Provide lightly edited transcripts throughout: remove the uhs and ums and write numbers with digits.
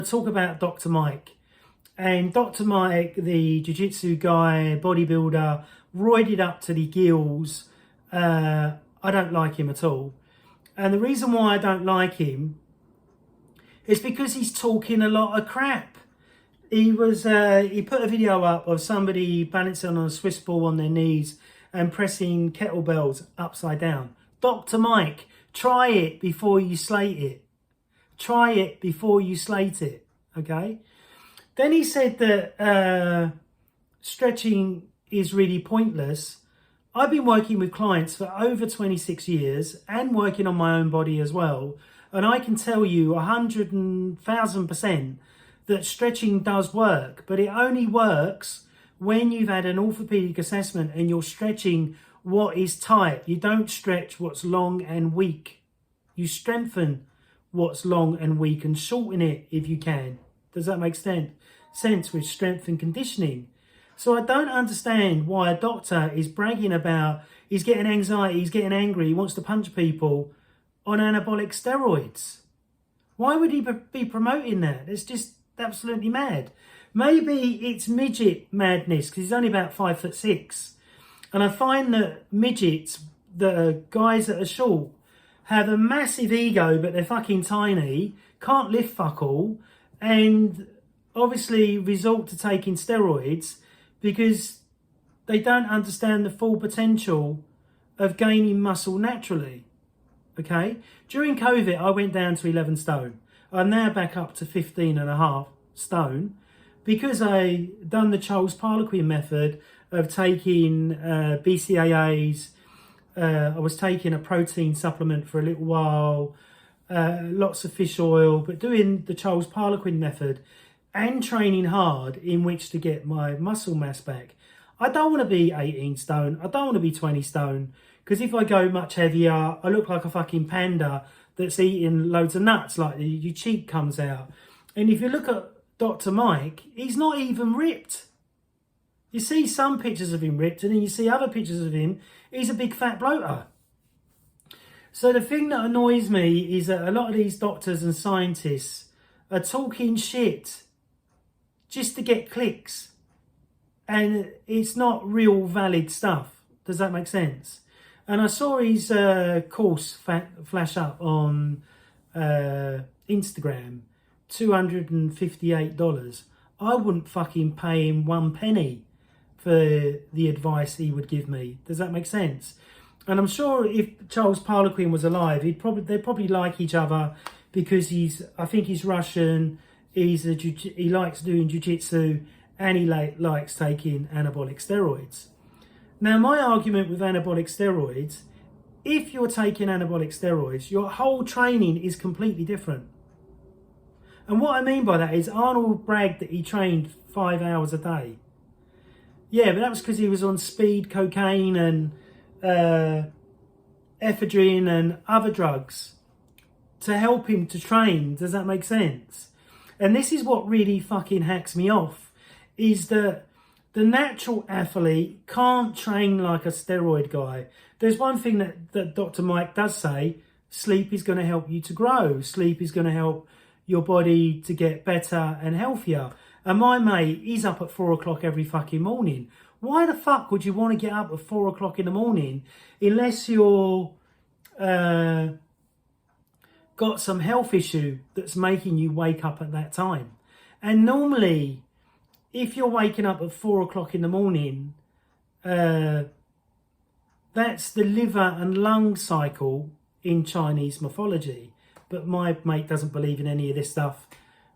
Talk about Dr. Mike. And Dr. Mike, the jiu-jitsu guy, bodybuilder, roided up to the gills. I don't like him at all. And the reason why I don't like him is because he's talking a lot of crap. He put a video up of somebody balancing on a Swiss ball on their knees and pressing kettlebells upside down. Dr. Mike, try it before you slate it. Try it before you slate it, okay? Then he said that stretching is really pointless. I've been working with clients for over 26 years and working on my own body as well. And I can tell you 100,000% that stretching does work, but it only works when you've had an orthopedic assessment and you're stretching what is tight. You don't stretch what's long and weak. You strengthen what's long and weak and shorten it if you can. Does that make sense with strength and conditioning? So I don't understand why a doctor is bragging about he's getting anxiety, he's getting angry, he wants to punch people on anabolic steroids. Why would he be promoting that? It's just absolutely mad. Maybe it's midget madness because he's only about 5'6". And I find that midgets, the guys that are short, have a massive ego, but they're fucking tiny, can't lift fuck all, and obviously resort to taking steroids because they don't understand the full potential of gaining muscle naturally. Okay? During COVID, I went down to 11 stone. I'm now back up to 15.5 stone because I done the Charles Poliquin method of taking BCAAs. I was taking a protein supplement for a little while, lots of fish oil, but doing the Charles Poliquin method and training hard in which to get my muscle mass back. I don't want to be 18 stone. I don't want to be 20 stone because if I go much heavier, I look like a fucking panda that's eating loads of nuts, like your cheek comes out. And if you look at Dr. Mike, he's not even ripped. You see some pictures of him ripped and then you see other pictures of him, he's a big fat bloater. So the thing that annoys me is that a lot of these doctors and scientists are talking shit just to get clicks. And it's not real valid stuff. Does that make sense? And I saw his course flash up on Instagram, $258. I wouldn't fucking pay him 1 penny for the advice he would give me. Does that make sense? And I'm sure if Charles Poliquin was alive, they'd probably like each other because I think he's Russian, he likes doing jiu-jitsu, and he likes taking anabolic steroids. Now, my argument with anabolic steroids, if you're taking anabolic steroids, your whole training is completely different. And what I mean by that is Arnold bragged that he trained 5 hours a day. Yeah, but that was because he was on speed, cocaine and ephedrine and other drugs to help him to train. Does that make sense? And this is what really fucking hacks me off, is that the natural athlete can't train like a steroid guy. There's one thing that Dr. Mike does say, sleep is going to help you to grow. Sleep is going to help your body to get better and healthier. And my mate, he's up at 4 o'clock every fucking morning. Why the fuck would you want to get up at 4 o'clock in the morning unless you're got some health issue that's making you wake up at that time? And normally, if you're waking up at 4 o'clock in the morning, that's the liver and lung cycle in Chinese mythology. But my mate doesn't believe in any of this stuff,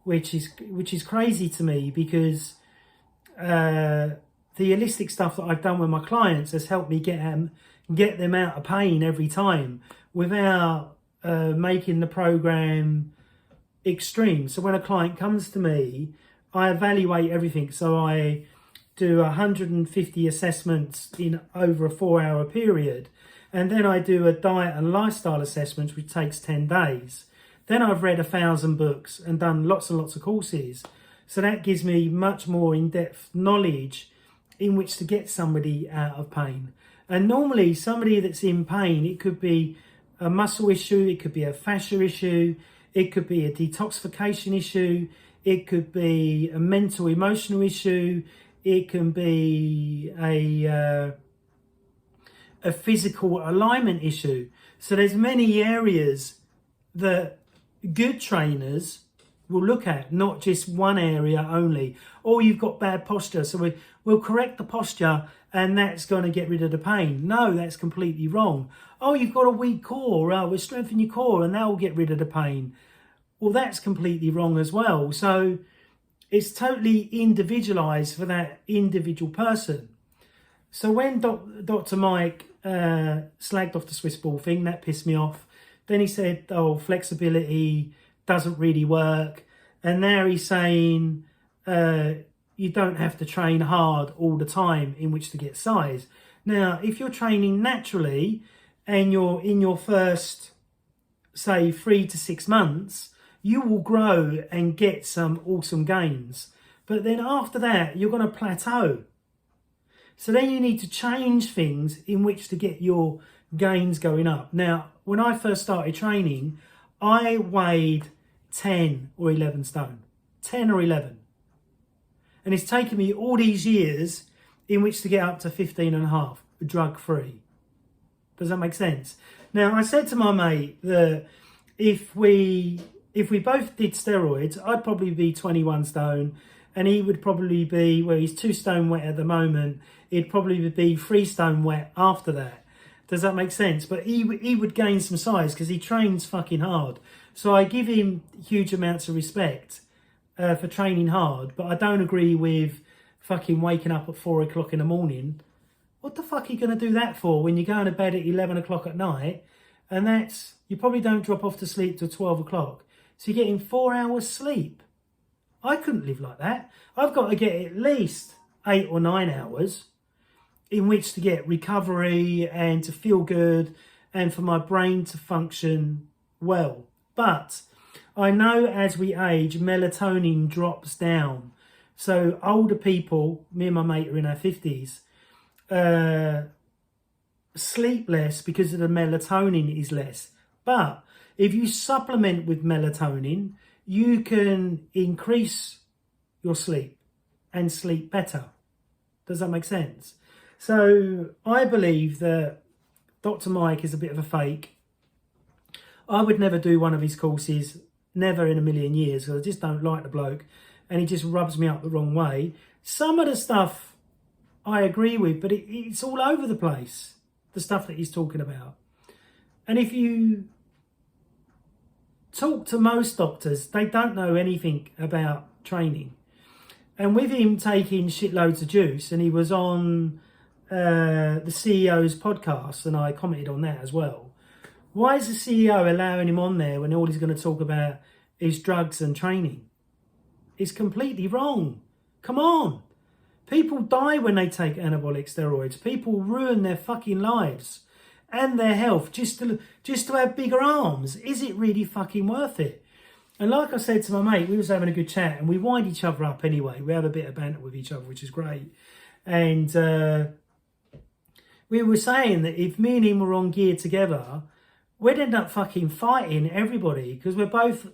which is crazy to me because the holistic stuff that I've done with my clients has helped me get them out of pain every time without making the program extreme. So when a client comes to me, I evaluate everything. So I do 150 assessments in over a 4-hour period. And then I do a diet and lifestyle assessment, which takes 10 days. Then I've read 1,000 books and done lots and lots of courses. So that gives me much more in-depth knowledge in which to get somebody out of pain. And normally somebody that's in pain, it could be a muscle issue, it could be a fascia issue, it could be a detoxification issue, It could be a mental, emotional issue. It can be a physical alignment issue. So there's many areas that good trainers will look at, not just one area only. Or you've got bad posture, so we'll correct the posture and that's going to get rid of the pain. No, that's completely wrong. Oh, you've got a weak core, we'll strengthen your core and that will get rid of the pain. Well, that's completely wrong as well. So it's totally individualized for that individual person. So when Dr. Mike slagged off the Swiss ball thing, that pissed me off. Then he said, oh, flexibility doesn't really work. And now he's saying you don't have to train hard all the time in which to get size. Now, if you're training naturally and you're in your first, say, 3 to 6 months, you will grow and get some awesome gains. But then after that, you're going to plateau. So then you need to change things in which to get your gains going up. Now, when I first started training, I weighed 10 or 11 stone. 10 or 11. And it's taken me all these years in which to get up to 15 and a half, drug-free. Does that make sense? Now, I said to my mate that if we both did steroids, I'd probably be 21 stone and he would probably be, well, he's 2 stone wet at the moment. He'd probably be 3 stone wet after that. Does that make sense? But he would gain some size because he trains fucking hard. So I give him huge amounts of respect for training hard, but I don't agree with fucking waking up at 4 o'clock in the morning. What the fuck are you going to do that for when you're going to bed at 11 o'clock at night? And that's, you probably don't drop off to sleep till 12 o'clock. So you're getting 4 hours sleep. I couldn't live like that. I've got to get at least 8 or 9 hours in which to get recovery and to feel good and for my brain to function well. But I know as we age, melatonin drops down. So older people, me and my mate are in our 50s, sleep less because of the melatonin is less. But if you supplement with melatonin, you can increase your sleep and sleep better. Does that make sense? So I believe that Dr. Mike is a bit of a fake. I would never do one of his courses, never in a million years, because I just don't like the bloke and he just rubs me up the wrong way. Some of the stuff I agree with, but it's all over the place, the stuff that he's talking about. And if you talk to most doctors, they don't know anything about training. And with him taking shitloads of juice, and he was on the CEO's podcast, and I commented on that as well. Why is the CEO allowing him on there when all he's going to talk about is drugs and training? It's completely wrong. Come on. People die when they take anabolic steroids. People ruin their fucking lives and their health just to have bigger arms. Is it really fucking worth it? And like I said to my mate, we was having a good chat and we wind each other up anyway. We have a bit of banter with each other, which is great. And we were saying that if me and him were on gear together, we'd end up fucking fighting everybody because we're both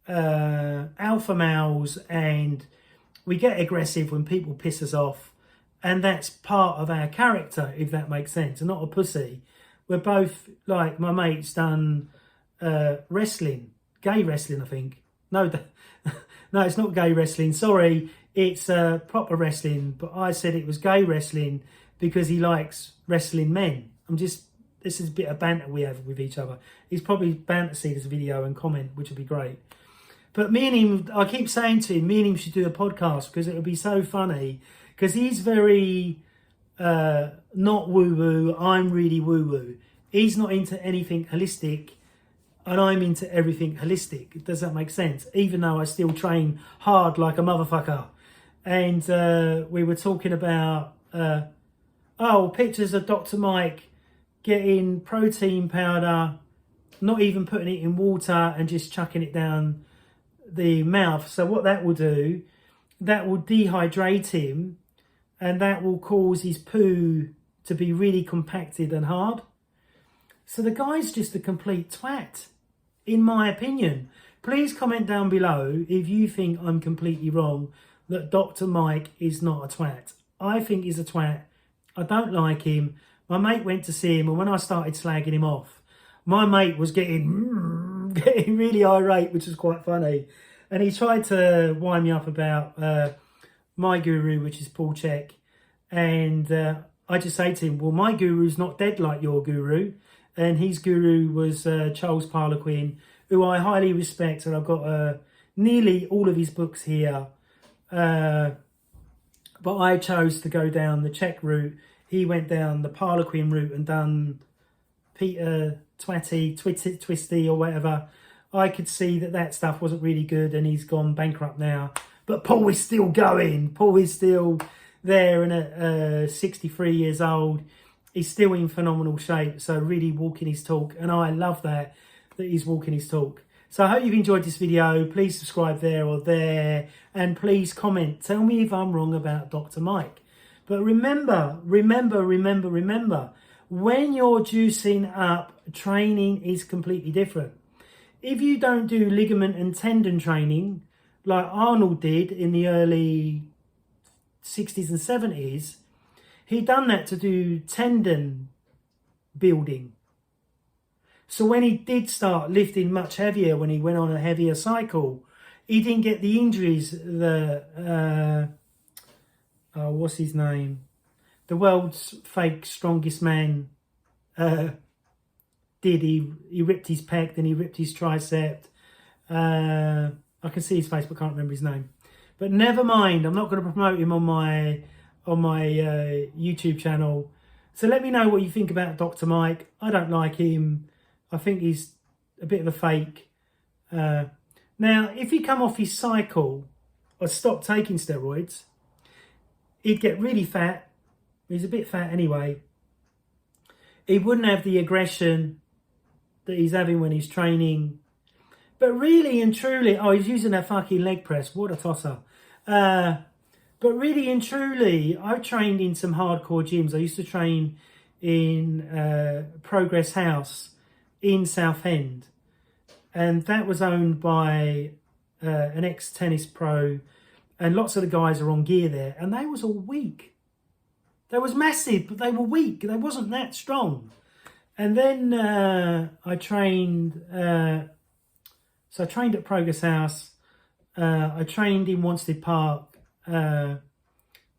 alpha males and we get aggressive when people piss us off. And that's part of our character, if that makes sense. I'm not a pussy. We're both, like, my mate's done wrestling. Gay wrestling, I think. No, no, it's not gay wrestling. Sorry, it's proper wrestling. But I said it was gay wrestling because he likes wrestling men. This is a bit of banter we have with each other. He's probably bound to see this video and comment, which would be great. But me and him, I keep saying to him, me and him should do a podcast because it would be so funny. Because he's very not woo-woo, I'm really woo-woo. He's not into anything holistic and I'm into everything holistic. Does that make sense? Even though I still train hard like a motherfucker. And we were talking about, pictures of Dr. Mike getting protein powder, not even putting it in water and just chucking it down the mouth. So what that will do, that will dehydrate him and that will cause his poo to be really compacted and hard. So the guy's just a complete twat, in my opinion. Please comment down below if you think I'm completely wrong, that Dr. Mike is not a twat. I think he's a twat. I don't like him. My mate went to see him, and when I started slagging him off, my mate was getting really irate, which was quite funny. And he tried to wind me up about my guru, which is Paul Check. And I just say to him, well, my guru's not dead like your guru. And his guru was Charles Harlequin, who I highly respect. And I've got nearly all of his books here. But I chose to go down the Check route. He went down the Harlequin route and done Peter Twisty or whatever. I could see that stuff wasn't really good, and he's gone bankrupt now. But Paul is still going. Paul is still there, and at 63 years old, he's still in phenomenal shape. So really walking his talk, and I love that he's walking his talk. So I hope you've enjoyed this video. Please subscribe there or there, and please comment. Tell me if I'm wrong about Dr. Mike. But remember, when you're juicing up, training is completely different. If you don't do ligament and tendon training, like Arnold did in the early 60s and 70s, he done that to do tendon building. So when he did start lifting much heavier, when he went on a heavier cycle, he didn't get the injuries that, what's his name? The world's fake strongest man did. He ripped his pec, then he ripped his tricep. I can see his face, but can't remember his name. But never mind, I'm not going to promote him on my YouTube channel. So let me know what you think about Dr. Mike. I don't like him. I think he's a bit of a fake. Now, if he come off his cycle or stop taking steroids, he'd get really fat. He's a bit fat anyway. He wouldn't have the aggression that he's having when he's training. But really and truly, oh, he's using a fucking leg press. What a tosser. But really and truly, I've trained in some hardcore gyms. I used to train in Progress House in Southend. And that was owned by an ex-tennis pro. And lots of the guys are on gear there. And they was all weak. They was massive, but they were weak. They wasn't that strong. And then I trained... So I trained at Progress House. I trained in Wanstead Park,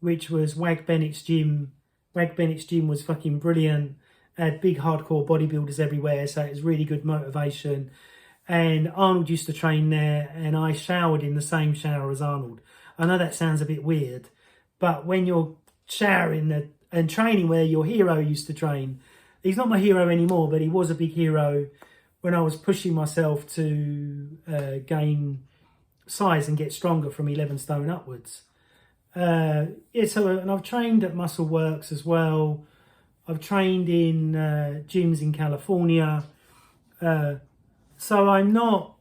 which was Wag Bennett's gym. Wag Bennett's gym was fucking brilliant. Had big hardcore bodybuilders everywhere, so it was really good motivation. And Arnold used to train there, and I showered in the same shower as Arnold. I know that sounds a bit weird, but when you're showering and training where your hero used to train, he's not my hero anymore, but he was a big hero when I was pushing myself to gain size and get stronger from 11 stone upwards. And I've trained at Muscle Works as well. I've trained in gyms in California. So I'm not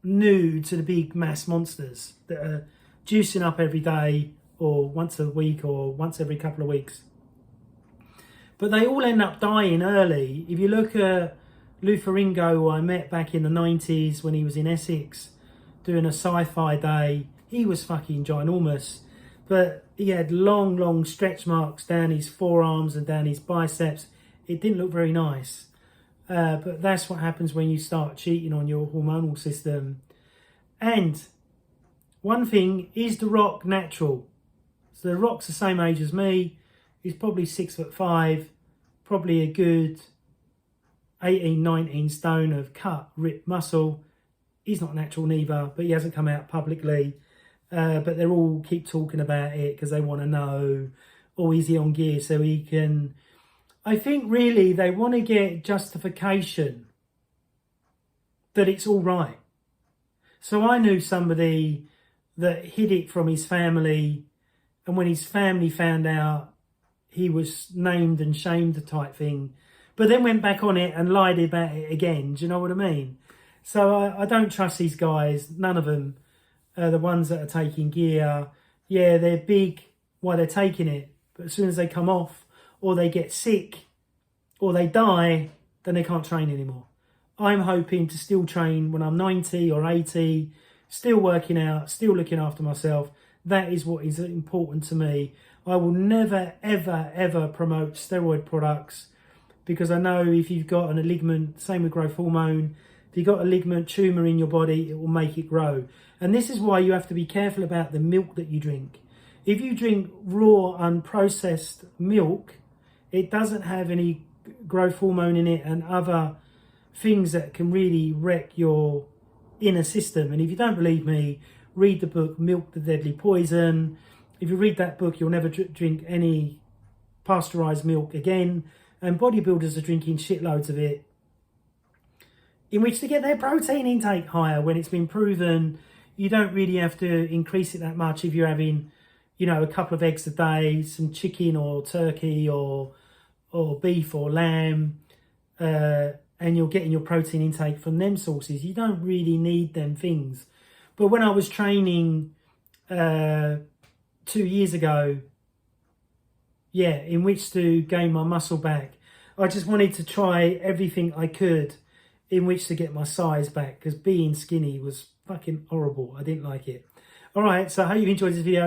new to the big mass monsters that are juicing up every day or once a week or once every couple of weeks. But they all end up dying early. If you look at Lou Ferrigno, who I met back in the 90s when he was in Essex doing a sci-fi day, he was fucking ginormous. But he had long stretch marks down his forearms and down his biceps. It didn't look very nice. But that's what happens when you start cheating on your hormonal system. And one thing, is The Rock natural? So The Rock's the same age as me. He's probably 6'5", probably a good 18, 19 stone of cut, ripped muscle. He's not natural neither, but he hasn't come out publicly. But they all keep talking about it because they want to know, oh, is he on gear so he can... I think really they want to get justification that it's all right. So I knew somebody that hid it from his family, and when his family found out, he was named and shamed type thing, but then went back on it and lied about it again. Do you know what I mean? So I don't trust these guys, none of them. The ones that are taking gear, yeah, they're big while they're taking it, but as soon as they come off or they get sick or they die, then they can't train anymore. I'm hoping to still train when I'm 90 or 80, still working out, still looking after myself. That is what is important to me. I will never, ever, ever promote steroid products, because I know if you've got a ligament, same with growth hormone, if you've got a ligament tumour in your body, it will make it grow. And this is why you have to be careful about the milk that you drink. If you drink raw, unprocessed milk, it doesn't have any growth hormone in it and other things that can really wreck your inner system. And if you don't believe me, read the book Milk the Deadly Poison. If you read that book, you'll never drink any pasteurized milk again. And bodybuilders are drinking shitloads of it, in which to get their protein intake higher, when it's been proven you don't really have to increase it that much if you're having, you know, a couple of eggs a day, some chicken or turkey or beef or lamb, and you're getting your protein intake from them sources. You don't really need them things. But when I was training 2 years ago, yeah, in which to gain my muscle back, I just wanted to try everything I could in which to get my size back, because being skinny was fucking horrible. I didn't like it. All right, so I hope you enjoyed this video.